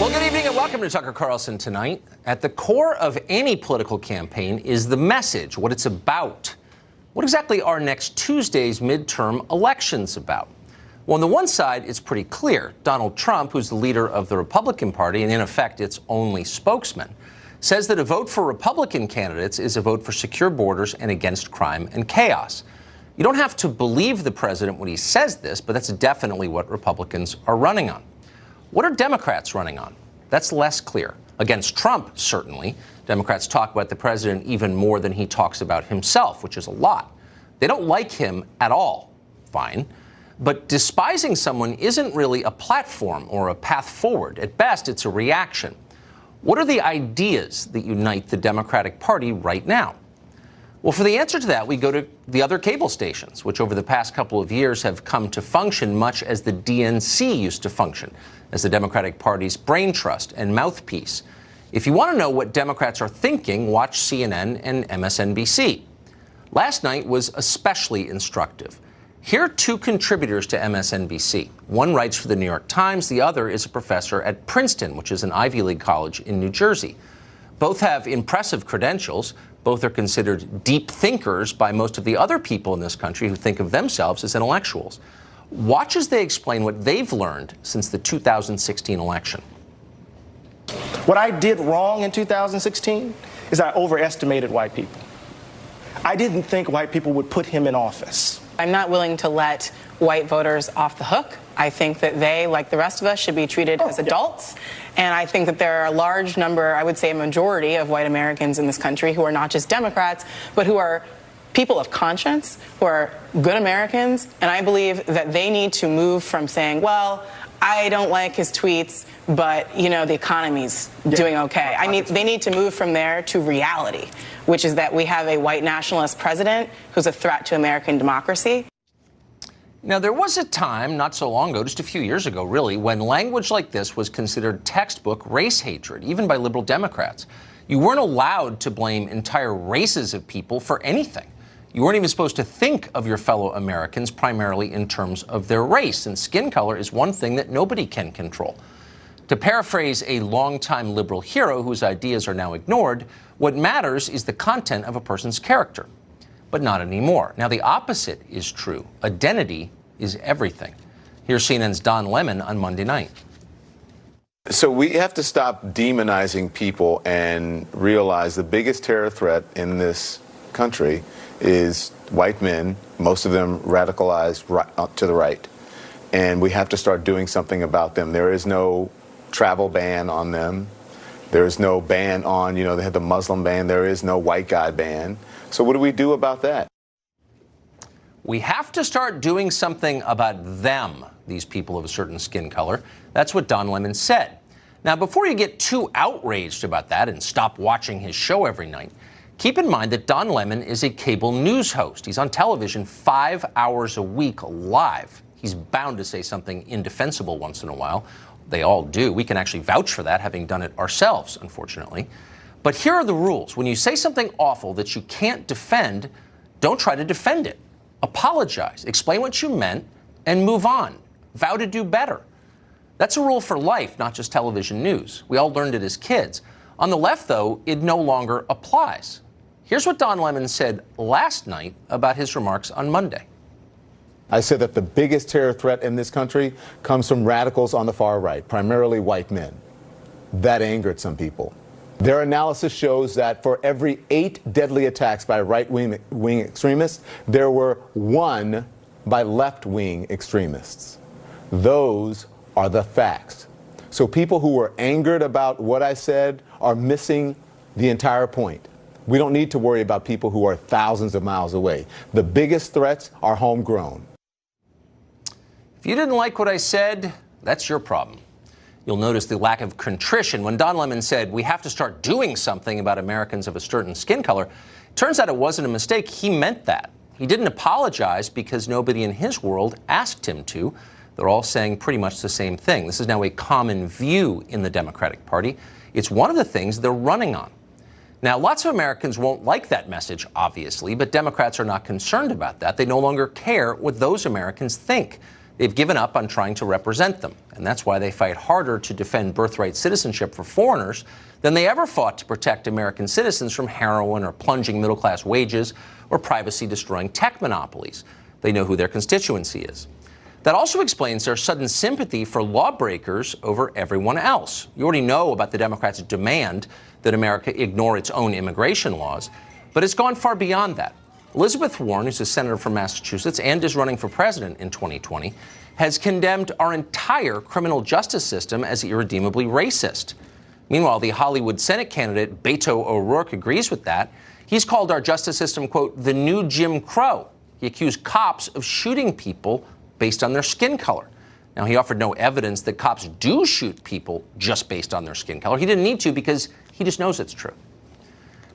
Well, good evening and welcome to Tucker Carlson Tonight. At the core of any political campaign is the message, what it's about. What exactly are next Tuesday's midterm elections about? Well, on the one side, it's pretty clear. Donald Trump, who's the leader of the Republican Party and in effect its only spokesman, says that a vote for Republican candidates is a vote for secure borders and against crime and chaos. You don't have to believe the president when he says this, but that's definitely what Republicans are running on. What are Democrats running on? That's less clear. Against Trump, certainly. Democrats talk about the president even more than he talks about himself, which is a lot. They don't like him at all. Fine. But despising someone isn't really a platform or a path forward. At best, it's a reaction. What are the ideas that unite the Democratic Party right now? Well, for the answer to that, we go to the other cable stations, which over the past couple of years have come to function much as the DNC used to function, as the Democratic Party's brain trust and mouthpiece. If you want to know what Democrats are thinking, watch CNN and MSNBC. Last night was especially instructive. Here are two contributors to MSNBC. One writes for the New York Times, the other is a professor at Princeton, which is an Ivy League college in New Jersey. Both have impressive credentials. Both are considered deep thinkers by most of the other people in this country who think of themselves as intellectuals. Watch as they explain what they've learned since the 2016 election. What I did wrong in 2016 is I overestimated white people. I didn't think white people would put him in office. I'm not willing to let white voters off the hook. I think that they, like the rest of us, should be treated as adults. And I think that there are a large number, I would say a majority of white Americans in this country who are not just Democrats, but who are people of conscience, who are good Americans. And I believe that they need to move from saying, well, I don't like his tweets, but, you know, the economy's doing okay. They need to move from there to reality, which is that we have a white nationalist president who's a threat to American democracy. Now, there was a time, not so long ago, just a few years ago, really, when language like this was considered textbook race hatred, even by liberal Democrats. You weren't allowed to blame entire races of people for anything. You weren't even supposed to think of your fellow Americans primarily in terms of their race, and skin color is one thing that nobody can control. To paraphrase a longtime liberal hero whose ideas are now ignored, what matters is the content of a person's character. But not anymore. Now, the opposite is true. Identity is everything. Here's CNN's Don Lemon on Monday night. So we have to stop demonizing people and realize the biggest terror threat in this country is white men, most of them radicalized to the right. And we have to start doing something about them. There is no travel ban on them. There is no ban on, they had the Muslim ban. There is no white guy ban. So what do we do about that? We have to start doing something about them, these people of a certain skin color. That's what Don Lemon said. Now, before you get too outraged about that and stop watching his show every night, keep in mind that Don Lemon is a cable news host. He's on television 5 hours a week live. He's bound to say something indefensible once in a while. They all do. We can actually vouch for that, having done it ourselves, unfortunately. But here are the rules. When you say something awful that you can't defend, don't try to defend it. Apologize, explain what you meant, and move on. Vow to do better. That's a rule for life, not just television news. We all learned it as kids. On the left, though, it no longer applies. Here's what Don Lemon said last night about his remarks on Monday. I said that the biggest terror threat in this country comes from radicals on the far right, primarily white men. That angered some people. Their analysis shows that for every 8 deadly attacks by right-wing extremists, there were 1 by left-wing extremists. Those are the facts. So people who were angered about what I said are missing the entire point. We don't need to worry about people who are thousands of miles away. The biggest threats are homegrown. If you didn't like what I said, that's your problem. You'll notice the lack of contrition. When Don Lemon said we have to start doing something about Americans of a certain skin color, it turns out it wasn't a mistake. He meant that. He didn't apologize because nobody in his world asked him to. They're all saying pretty much the same thing. This is now a common view in the Democratic Party. It's one of the things they're running on. Now, lots of Americans won't like that message, obviously, but Democrats are not concerned about that. They no longer care what those Americans think. They've given up on trying to represent them, and that's why they fight harder to defend birthright citizenship for foreigners than they ever fought to protect American citizens from heroin or plunging middle-class wages or privacy-destroying tech monopolies. They know who their constituency is. That also explains their sudden sympathy for lawbreakers over everyone else. You already know about the Democrats' demand that America ignore its own immigration laws, but it's gone far beyond that. Elizabeth Warren, who's a senator from Massachusetts and is running for president in 2020, has condemned our entire criminal justice system as irredeemably racist. Meanwhile, the Hollywood Senate candidate Beto O'Rourke agrees with that. He's called our justice system, quote, the new Jim Crow. He accused cops of shooting people based on their skin color. Now, he offered no evidence that cops do shoot people just based on their skin color. He didn't need to because he just knows it's true.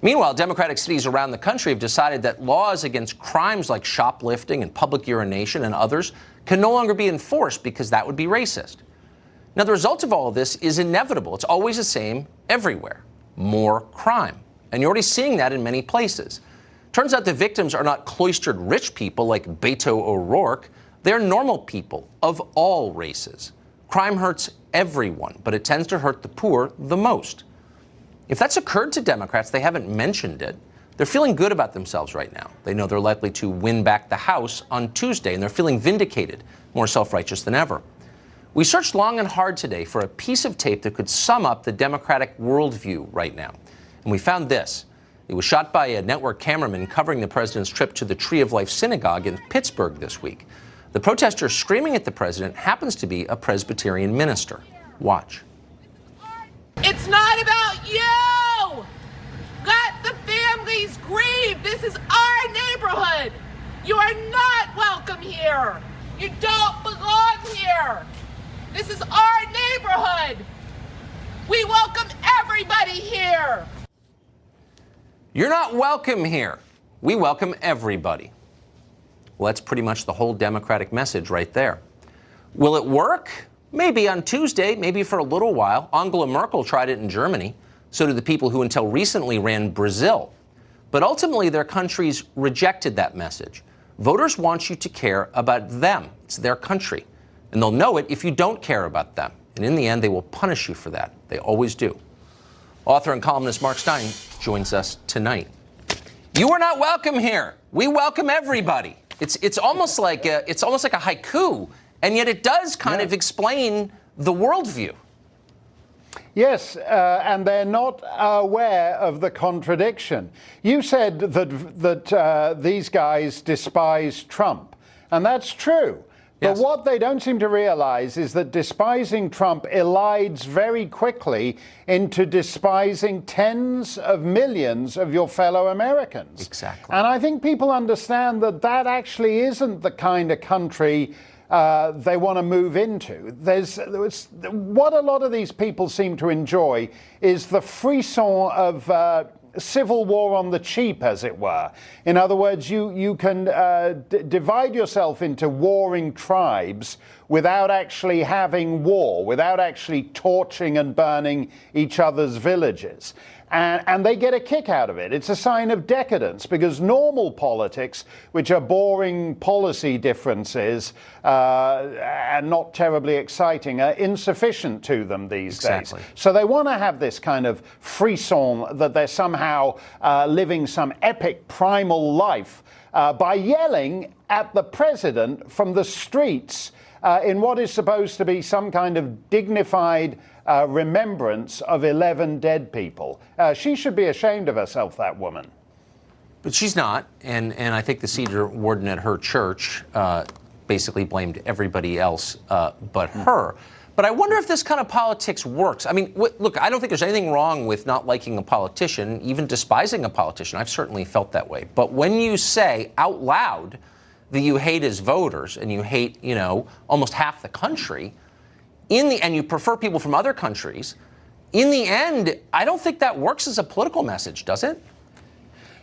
Meanwhile, Democratic cities around the country have decided that laws against crimes like shoplifting and public urination and others can no longer be enforced because that would be racist. Now, the result of all of this is inevitable. It's always the same everywhere. More crime. And you're already seeing that in many places. Turns out the victims are not cloistered rich people like Beto O'Rourke. They're normal people of all races. Crime hurts everyone, but it tends to hurt the poor the most. If that's occurred to Democrats, they haven't mentioned it. They're feeling good about themselves right now. They know they're likely to win back the House on Tuesday, and they're feeling vindicated, more self-righteous than ever. We searched long and hard today for a piece of tape that could sum up the Democratic worldview right now. And we found this. It was shot by a network cameraman covering the president's trip to the Tree of Life Synagogue in Pittsburgh this week. The protester screaming at the president happens to be a Presbyterian minister. Watch. It's not about you! Let the families grieve! This is our neighborhood! You are not welcome here! You don't belong here! This is our neighborhood! We welcome everybody here! You're not welcome here. We welcome everybody. Well, that's pretty much the whole Democratic message right there. Will it work? Maybe on Tuesday, maybe for a little while. Angela Merkel tried it in Germany. So did the people who until recently ran Brazil. But ultimately, their countries rejected that message. Voters want you to care about them. It's their country. And they'll know it if you don't care about them. And in the end, they will punish you for that. They always do. Author and columnist Mark Steyn joins us tonight. You are not welcome here. We welcome everybody. It's almost like a haiku, and yet it does kind of explain the worldview. Yes, and they're not aware of the contradiction. You said that these guys despise Trump, and that's true. Yes. But what they don't seem to realize is that despising Trump elides very quickly into despising tens of millions of your fellow Americans. Exactly. And I think people understand that that actually isn't the kind of country they want to move into. What a lot of these people seem to enjoy is the frisson of civil war on the cheap, as it were. In other words, you can divide yourself into warring tribes without actually having war, without actually torching and burning each other's villages. And they get a kick out of it. It's a sign of decadence, because normal politics, which are boring policy differences and not terribly exciting, are insufficient to them these days. So they want to have this kind of frisson that they're somehow living some epic primal life by yelling at the president from the streets in what is supposed to be some kind of dignified remembrance of 11 dead people. She should be ashamed of herself, that woman. But she's not, and I think the Cedar warden at her church basically blamed everybody else but her. But I wonder if this kind of politics works. I mean, look, I don't think there's anything wrong with not liking a politician, even despising a politician. I've certainly felt that way. But when you say out loud that you hate his voters and you hate, almost half the country, and you prefer people from other countries, in the end, I don't think that works as a political message, does it?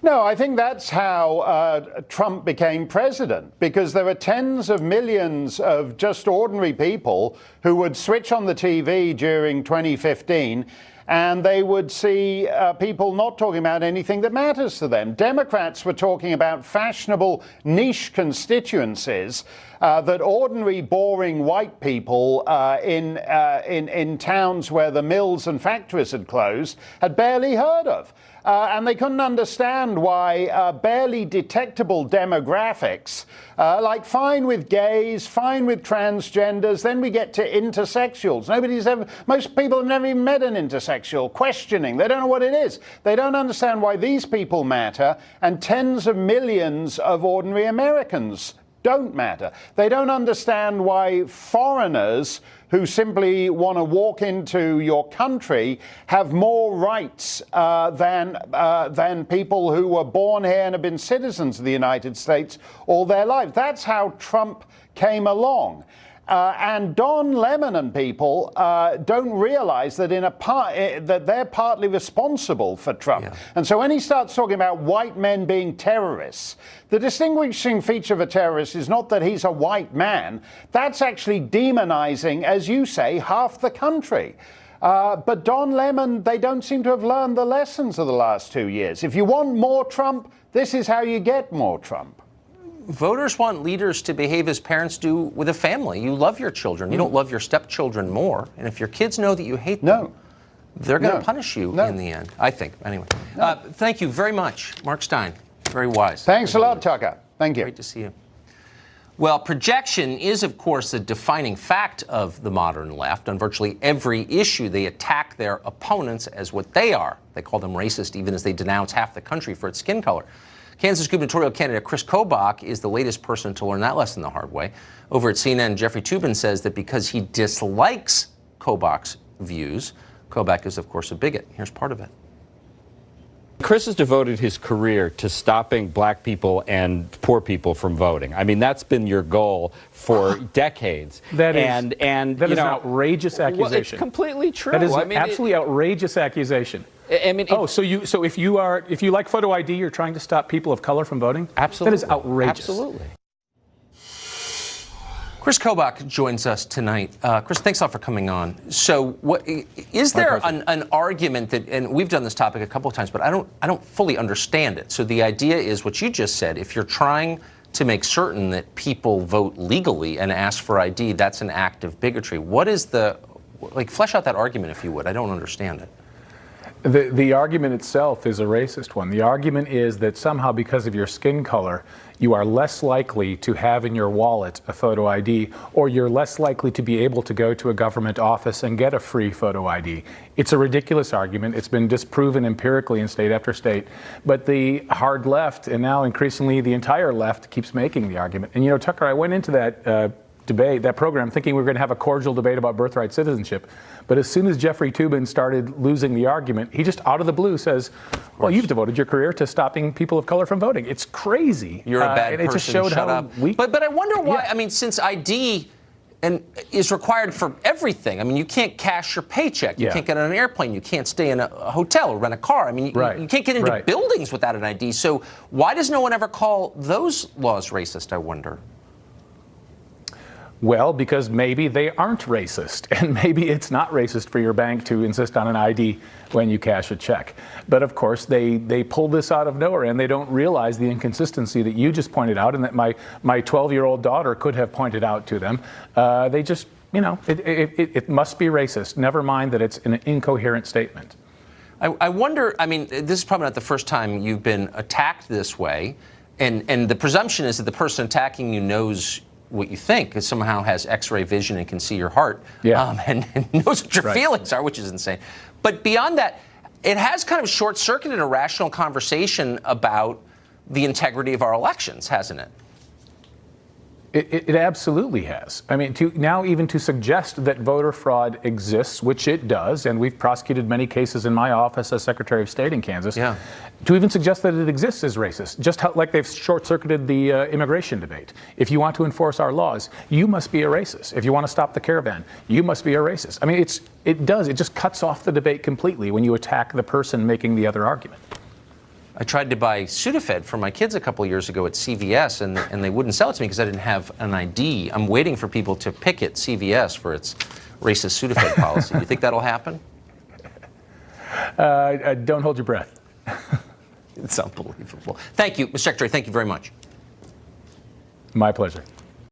No, I think that's how Trump became president, because there are tens of millions of just ordinary people who would switch on the TV during 2015 and they would see people not talking about anything that matters to them. Democrats were talking about fashionable niche constituencies that ordinary, boring white people in towns where the mills and factories had closed had barely heard of. And they couldn't understand why barely detectable demographics, like fine with gays, fine with transgenders, then we get to intersexuals. Most people have never even met an intersexual, questioning. They don't know what it is. They don't understand why these people matter, and tens of millions of ordinary Americans don't matter. They don't understand why foreigners who simply want to walk into your country have more rights than people who were born here and have been citizens of the United States all their lives. That's how Trump came along. And Don Lemon and people don't realize that that they're partly responsible for Trump. Yeah. And so when he starts talking about white men being terrorists, the distinguishing feature of a terrorist is not that he's a white man. That's actually demonizing, as you say, half the country. But Don Lemon, they don't seem to have learned the lessons of the last 2 years. If you want more Trump, this is how you get more Trump. Voters want leaders to behave as parents do with a family. You love your children. You don't love your stepchildren more. And if your kids know that you hate them, they're going to punish you in the end, I think. Anyway, thank you very much, Mark Steyn. Very wise. Thanks a lot, Tucker. Thank you. Great to see you. Well, projection is, of course, a defining fact of the modern left. On virtually every issue, they attack their opponents as what they are. They call them racist, even as they denounce half the country for its skin color. Kansas gubernatorial candidate Kris Kobach is the latest person to learn that lesson the hard way. Over at CNN, Jeffrey Toobin says that because he dislikes Kobach's views, Kobach is, of course, a bigot. Here's part of it. Kris has devoted his career to stopping black people and poor people from voting. I mean, that's been your goal for decades. That is an outrageous accusation. Well, it's completely true. That is an absolutely outrageous accusation. I mean, so if you like photo ID, you're trying to stop people of color from voting? Absolutely. That is outrageous. Absolutely. Kris Kobach joins us tonight. Kris, thanks a lot for coming on. So, is there an argument that, and we've done this topic a couple of times, but I don't fully understand it. So the idea is what you just said. If you're trying to make certain that people vote legally and ask for ID, that's an act of bigotry. What is flesh out that argument, if you would? I don't understand it. The argument itself is a racist one. The argument is that somehow because of your skin color, you are less likely to have in your wallet a photo ID, or you're less likely to be able to go to a government office and get a free photo ID. It's a ridiculous argument. It's been disproven empirically in state after state. But the hard left, and now increasingly the entire left, keeps making the argument. And Tucker, I went into that debate, that program, thinking we were going to have a cordial debate about birthright citizenship. But as soon as Jeffrey Toobin started losing the argument, he just out of the blue says, well, you've devoted your career to stopping people of color from voting. It's crazy. You're a bad person. It just showed Shut how up. weak. But I wonder why, I mean, since ID is required for everything. I mean, you can't cash your paycheck. You can't get on an airplane. You can't stay in a hotel or rent a car. I mean, you can't get into buildings without an ID. So why does no one ever call those laws racist, I wonder? Well, because maybe they aren't racist, and maybe it's not racist for your bank to insist on an ID when you cash a check. But of course, they pull this out of nowhere, and they don't realize the inconsistency that you just pointed out, and that my 12-year-old daughter could have pointed out to them. They just, it must be racist. Never mind that it's an incoherent statement. I wonder, I mean, this is probably not the first time you've been attacked this way, and the presumption is that the person attacking you knows what you think, because somehow has X-ray vision and can see your heart, and knows what your feelings are, which is insane. But beyond that, it has kind of short-circuited a rational conversation about the integrity of our elections, hasn't it? It absolutely has. I mean, even to suggest that voter fraud exists, which it does, and we've prosecuted many cases in my office as Secretary of State in Kansas, to even suggest that it exists is racist, just like they've short-circuited the immigration debate. If you want to enforce our laws, you must be a racist. If you want to stop the caravan, you must be a racist. I mean, it just cuts off the debate completely when you attack the person making the other argument. I tried to buy Sudafed for my kids a couple of years ago at CVS, and they wouldn't sell it to me because I didn't have an ID. I'm waiting for people to picket CVS for its racist Sudafed policy. Do you think that'll happen? Don't hold your breath. It's unbelievable. Thank you, Mr. Secretary. Thank you very much. My pleasure.